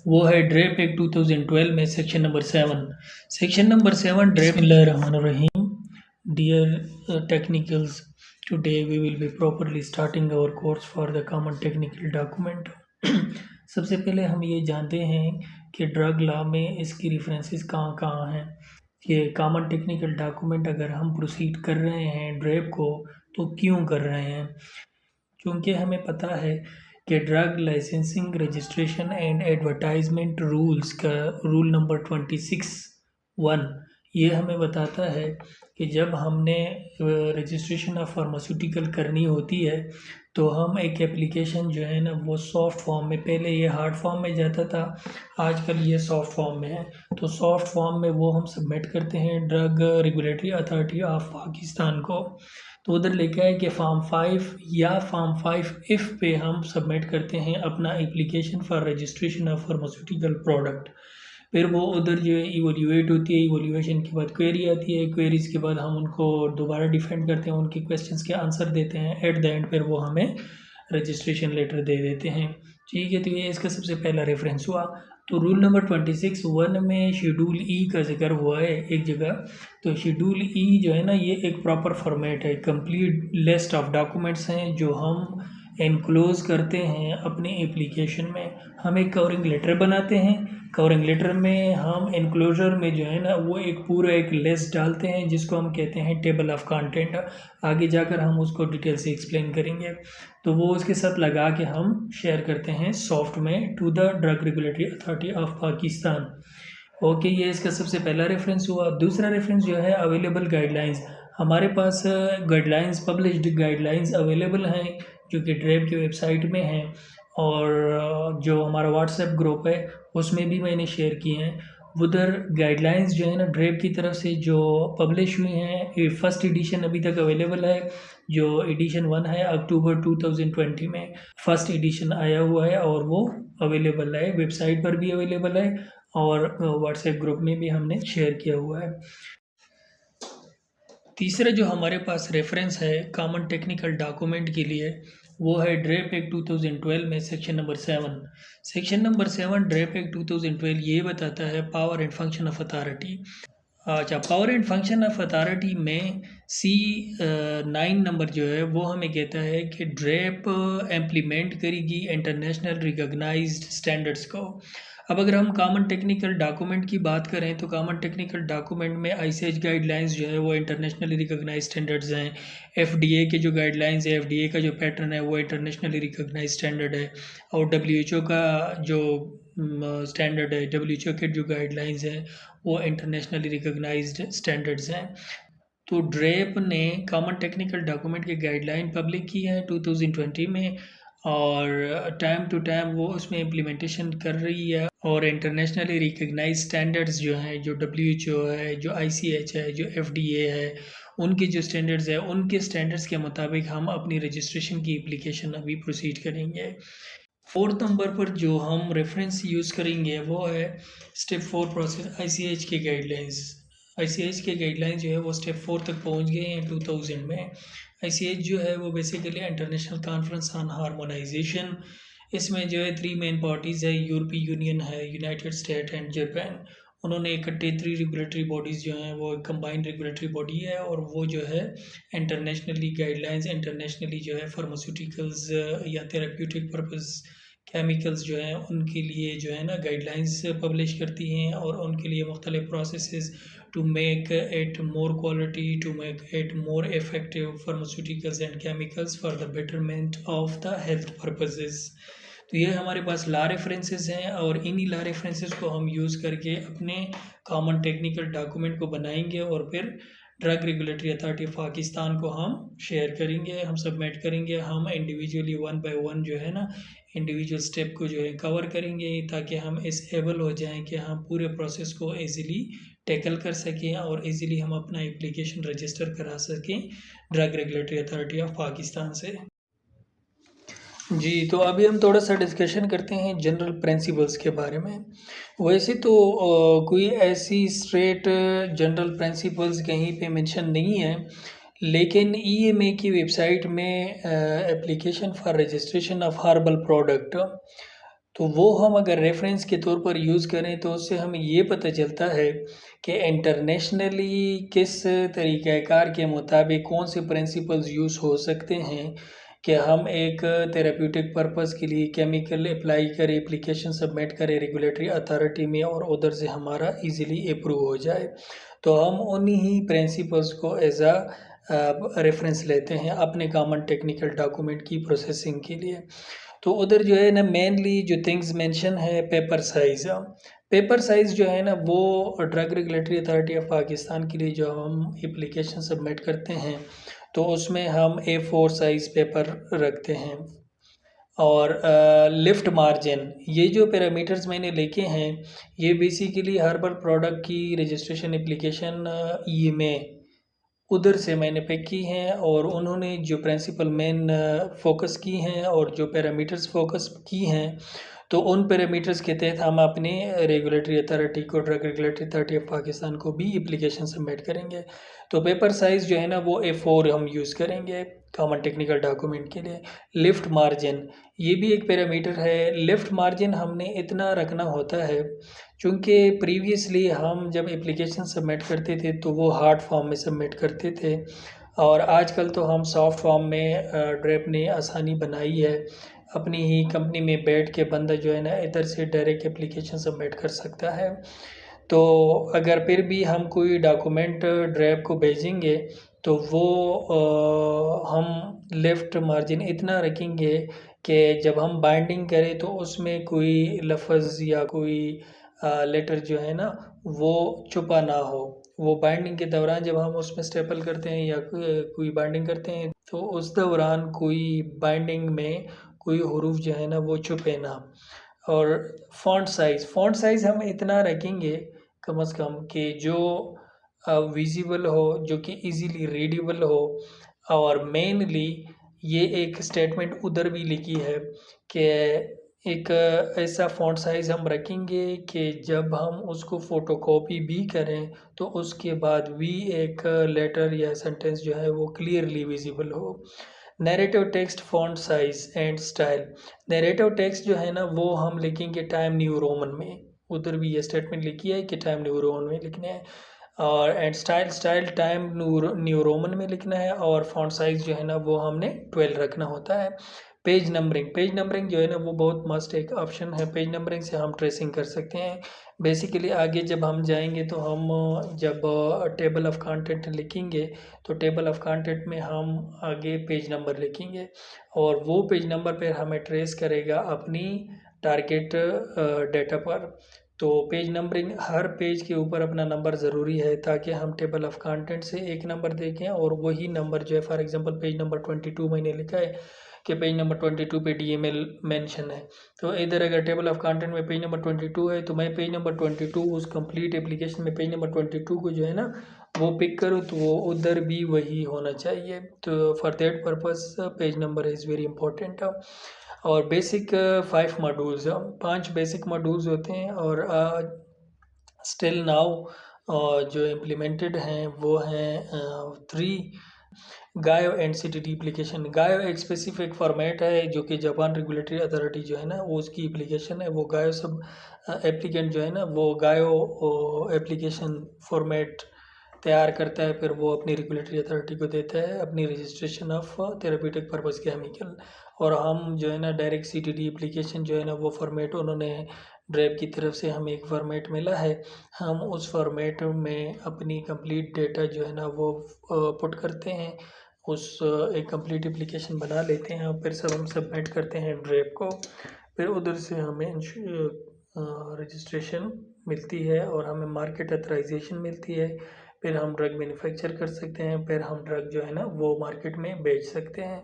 वो है DRAP act 2012 में section number 7। Section number 7 DRAP रहीम। Dear technicals, today we will be properly starting our course for the common technical document. सबसे पहले हम ये जानते हैं कि ड्रग लॉ में इसकी रेफरेंसेस कहाँ कहाँ हैं। ये कॉमन टेक्निकल डॉक्यूमेंट अगर हम प्रोसीड कर रहे हैं ड्रेप को, तो क्यों कर रहे हैं? क्योंकि हमें पता है कि drug licensing registration and advertisement rules का रूल नंबर 26(1) ये हमें बताता है कि जब हमने रजिस्ट्रेशन ऑफ फार्मास्यूटिकल करनी होती है तो हम एक एप्लीकेशन जो है ना वो सॉफ्ट फॉर्म में, पहले ये हार्ड फॉर्म में जाता था, आजकल ये सॉफ्ट फॉर्म में है। तो सॉफ्ट फॉर्म में वो हम सबमिट करते हैं drug regulatory authority of Pakistan को। तो उधर लिखा है कि फॉर्म 5 या फॉर्म 5 इफ़ पे हम सबमिट करते हैं अपना application for registration of pharmaceutical product. फिर वो उधर जो है इवोल्यूएट होती है, इवोल्यूएशन के बाद क्वेरी आती है, क्वेरीज के बाद हम उनको दोबारा डिफेंड करते हैं, उनके क्वेश्चंस के आंसर देते हैं, एट द एंड फिर वो हमें रजिस्ट्रेशन लेटर दे देते हैं। ठीक है, तो ये इसका सबसे पहला रेफरेंस हुआ। तो रूल नंबर 26(1) में शेड्यूल ई का जिक्र हुआ है एक जगह। तो शेड्यूल ई जो है ना ये एक प्रॉपर फॉर्मेट है, कंप्लीट लिस्ट ऑफ डॉक्यूमेंट्स हैं जो हम एनक्लोज करते हैं अपने एप्लीकेशन में। हम एक कवरिंग लेटर बनाते हैं, कवरिंग लेटर में हम एनक्लोजर में जो है ना वो एक पूरा एक लिस्ट डालते हैं जिसको हम कहते हैं टेबल ऑफ कंटेंट। आगे जाकर हम उसको डिटेल से एक्सप्लेन करेंगे। तो वो उसके साथ लगा के हम शेयर करते हैं सॉफ्ट में to the drug regulatory authority of Pakistan. Okay, ये इसका सबसे पहला रेफरेंस हुआ। दूसरा रेफरेंस जो है अवेलेबल गाइडलाइंस। हमारे पास गाइडलाइंस, पब्लिश्ड गाइडलाइंस अवेलेबल हैं जो कि ड्रेप की वेबसाइट में हैं, और जो हमारा व्हाट्सएप ग्रुप है उसमें भी मैंने शेयर किए हैं। उधर गाइडलाइंस जो है ना ड्रेप की तरफ से जो पब्लिश हुई हैं, ये फर्स्ट एडिशन अभी तक अवेलेबल है। जो एडिशन 1 है अक्टूबर 2020 में फर्स्ट एडिशन आया हुआ है और वो अवेलेबल है, वेबसाइट पर भी अवेलेबल है और व्हाट्सएप ग्रुप में भी हमने शेयर किया हुआ है। तीसरा जो हमारे पास रेफरेंस है कॉमन टेक्निकल डॉक्यूमेंट के लिए, वो है ड्रेप एक्ट 2012 में section number 7। Section number 7 DRAP act 2012 ये बताता है power and function of authority. अच्छा, power and function of authority में C9 नंबर जो है वो हमें कहता है कि ड्रेप इम्प्लीमेंट करेगी इंटरनेशनल रिकॉग्नाइज्ड स्टैंडर्ड्स को। अब अगर हम कॉमन टेक्निकल डॉक्यूमेंट की बात करें तो कॉमन टेक्निकल डॉक्यूमेंट में आईसीएच गाइडलाइंस जो है वो इंटरनेशनली रिकॉग्नाइज स्टैंडर्ड्स हैं। एफडीए के जो गाइडलाइंस है, एफडीए का जो पैटर्न है वो इंटरनेशनली रिकॉग्नाइज स्टैंडर्ड है। और डब्ल्यूएचओ का जो स्टैंडर्ड है, डब्ल्यूएचओ के जो गाइडलाइंस हैं वो इंटरनेशनली रिकॉग्नाइज्ड स्टैंडर्ड्स हैं। तो ड्रेप ने कॉमन टेक्निकल डॉक्यूमेंट की गाइडलाइन पब्लिक की है 2020 में, और टाइम टू टाइम वो उसमें इम्प्लीमेंटेशन कर रही है। और इंटरनेशनली रिकग्नाइज स्टैंडर्ड्स जो हैं, जो डब्ल्यूएचओ है, जो आईसीएच है, जो एफडीए है, उनके जो स्टैंडर्ड्स है उनके स्टैंडर्ड्स के मुताबिक हम अपनी रजिस्ट्रेशन की एप्लीकेशन अभी प्रोसीड करेंगे। फोर्थ नंबर पर जो हम रेफरेंस यूज़ करेंगे वो है स्टेप 4 प्रोसेस आईसीएच के गाइडलाइंस। आईसीएच के गाइडलाइंस जो है वो स्टेप 4 तक पहुंच गए हैं 2000 में। आईसीएच जो है वो basically international conference on harmonisation. इसमें जो है 3 मेन पार्टीज़ है, यूरोपीय यूनियन है, यूनाइटेड स्टेट एंड जापान। उन्होंने इकट्ठे 3 रेगुलेटरी बॉडीज़ जो हैं वो कंबाइंड रेगुलेटरी बॉडी है, और वो जो है इंटरनेशनली गाइडलाइंस, इंटरनेशनली जो है फार्मास्यूटिकल्स या थेरेप्यूटिक पर्पस केमिकल्स जो हैं उनके लिए जो है ना गाइडलाइंस पब्लिश करती हैं, और उनके लिए मुख्तलिफ processes to make it more quality, to make it more effective pharmaceuticals and chemicals for the betterment of the health purposes. तो ये हमारे पास लॉ रेफरेंसेस हैं, और इन्हीं लॉ रेफरेंसेस को हम यूज़ करके अपने कॉमन टेक्निकल डॉक्यूमेंट को बनाएंगे और फिर drug regulatory authority of Pakistan को हम शेयर करेंगे, हम सबमिट करेंगे। हम इंडिविजुअली 1 बाय 1 जो है ना इंडिविजुअल स्टेप को जो है कवर करेंगे, ताकि हम इस एबल हो जाएं कि हम पूरे प्रोसेस को इजीली टैकल कर सकें और इजीली हम अपना एप्लीकेशन रजिस्टर करा सकें drug regulatory authority of Pakistan से। जी, तो अभी हम थोड़ा सा डिस्कशन करते हैं जनरल प्रिंसिपल्स के बारे में। वैसे तो कोई ऐसी स्ट्रेट जनरल प्रिंसिपल्स कहीं पे मेंशन नहीं है, लेकिन ईएमए की वेबसाइट में application for registration of herbal product, तो वो हम अगर रेफरेंस के तौर पर यूज़ करें तो उससे हमें ये पता चलता है कि इंटरनेशनली किस तरीक़ाकार के मुताबिक कौन से प्रिंसिपल्स यूज़ हो सकते हैं कि हम एक थेरेप्यूटिक पर्पस के लिए केमिकल अप्लाई करें, एप्लीकेशन सबमिट करें रेगुलेटरी अथॉरिटी में और उधर से हमारा इजीली अप्रूव हो जाए। तो हम उन्हीं ही प्रिंसिपल्स को एज अ रेफरेंस लेते हैं अपने कॉमन टेक्निकल डॉक्यूमेंट की प्रोसेसिंग के लिए। तो उधर जो है ना मेनली जो थिंग्स मेंशन है पेपर साइज़ जो है ना वो drug regulatory authority of Pakistan के लिए जो हम एप्लीकेशन सबमिट करते हैं तो उसमें हम A4 साइज़ पेपर रखते हैं। और लिफ्ट मार्जिन ये जो पैरामीटर्स मैंने लिखे हैं ये बेसिकली हर्बल प्रोडक्ट की रजिस्ट्रेशन एप्लीकेशन ई में उधर से मैंने पिक की हैं और उन्होंने जो प्रिंसिपल मेन फोकस की हैं और जो पैरामीटर्स फोकस की हैं तो उन पैरामीटर्स के तहत हम अपने रेगुलेटरी अथॉरिटी को drug regulatory authority of Pakistan को भी एप्लीकेशन सबमिट करेंगे। तो पेपर साइज़ जो है ना वो A4 हम यूज़ करेंगे कॉमन टेक्निकल डॉक्यूमेंट के लिए। लिफ्ट मार्जिन ये भी एक पैरामीटर है। लिफ्ट मार्जिन हमने इतना रखना होता है चूँकि प्रीवियसली हम जब एप्लीकेशन सबमिट करते थे तो वो हार्ड फॉर्म में सबमिट करते थे और आजकल तो हम सॉफ्ट फॉर्म में ड्रेप ने आसानी बनाई है। अपनी ही कंपनी में बैठ के बंदा जो है ना इधर से डायरेक्ट एप्लीकेशन सबमिट कर सकता है। तो अगर फिर भी हम कोई डॉक्यूमेंट ड्रेप को भेजेंगे तो वो हम लेफ़्ट मार्जिन इतना रखेंगे कि जब हम बाइंडिंग करें तो उसमें कोई लफ्ज़ या कोई लेटर जो है ना वो छुपा ना हो। वो बाइंडिंग के दौरान जब हम उसमें स्टेपल करते हैं या कोई बाइंडिंग करते हैं तो उस दौरान कोई बाइंडिंग में कोई हुरूफ जो है ना वो छुपे ना। और फ़ॉन्ट साइज़ हम इतना रखेंगे कम से कम कि जो विज़िबल हो, जो कि इज़िली रीडेबल हो और मेनली ये एक स्टेटमेंट उधर भी लिखी है कि एक ऐसा फ़ॉन्ट साइज़ हम रखेंगे कि जब हम उसको फ़ोटोकॉपी भी करें तो उसके बाद भी एक लेटर या सेंटेंस जो है वो क्लियरली विज़िबल हो। Narrative text font size and style. Narrative text जो है ना वो हम लिखेंगे टाइम न्यू रोमन में। उधर भी ये स्टेटमेंट लिखी है कि टाइम न्यू रोमन में लिखना है और and style time new Roman में लिखना है और फ़ॉन्ट साइज़ जो है ना वो हमने 12 रखना होता है। पेज नंबरिंग जो है ना वो बहुत मस्ट एक ऑप्शन है। पेज नंबरिंग से हम ट्रेसिंग कर सकते हैं। बेसिकली आगे जब हम जाएंगे तो हम जब टेबल ऑफ़ कंटेंट लिखेंगे तो टेबल ऑफ़ कंटेंट में हम आगे पेज नंबर लिखेंगे और वो पेज नंबर पर हमें ट्रेस करेगा अपनी टारगेट डेटा पर। तो पेज नंबरिंग हर पेज के ऊपर अपना नंबर ज़रूरी है ताकि हम टेबल ऑफ़ कंटेंट से एक नंबर देखें और वही नंबर जो है फॉर एग्ज़ाम्पल पेज नंबर 22 मैंने लिखा है कि पेज नंबर 22 पे DML मेंशन है। तो इधर अगर टेबल ऑफ़ कंटेंट में पेज नंबर 22 है तो मैं पेज नंबर 22 उस कंप्लीट एप्लीकेशन में पेज नंबर 22 को जो है ना वो पिक करूँ तो वो उधर भी वही होना चाहिए। तो for that purpose page number is very important. और बेसिक 5 मॉड्यूल्स 5 बेसिक मॉड्यूल्स होते हैं और स्टिल नाउ जो इम्प्लीमेंटेड हैं वो हैं 3 गायो एनसीटीटी एप्लीकेशन। गायो एक स्पेसिफिक फॉर्मेट है जो कि जापान रेगुलेटरी अथॉरिटी जो है ना वो उसकी एप्लीकेशन है। वो गायो सब एप्लीकेंट जो है ना वो गायो एप्लीकेशन फॉर्मेट तैयार करता है फिर वो अपनी रेगुलेटरी अथॉरिटी को देता है अपनी registration of therapeutic purpose chemical. और हम जो है ना डायरेक्ट CTD एप्लीकेशन जो है ना वो फॉर्मेट उन्होंने ड्रेप की तरफ से हमें एक फॉर्मेट मिला है। हम उस फॉर्मेट में अपनी कंप्लीट डेटा जो है ना वो पुट करते हैं उस एक कंप्लीट एप्लीकेशन बना लेते हैं और फिर सब हम सबमिट करते हैं ड्रेप को। फिर उधर से हमें रजिस्ट्रेशन मिलती है और हमें मार्केट ऑथराइजेशन मिलती है। फिर हम ड्रग मैन्युफैक्चर कर सकते हैं फिर हम ड्रग जो है ना वो मार्केट में बेच सकते हैं।